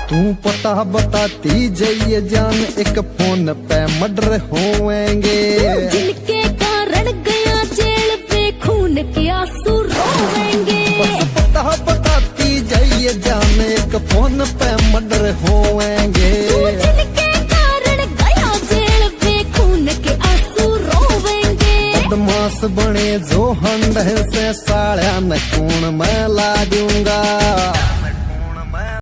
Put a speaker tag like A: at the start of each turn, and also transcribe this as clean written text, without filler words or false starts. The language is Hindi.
A: तू पता बताती जाइए जान, एक फोन पे मर्डर होएंगे।
B: जिनके कारण गया जेल पे खून के आंसू रोएंगे।
A: बस पता बताती जाइए जान, एक फोन पे मर्डर होएंगे।
B: जिनके कारण गया जेल पे खून के आंसू रोएंगे।
A: बदमाश बने जो हंड से साड़ा न खून मैं ला दूंगा।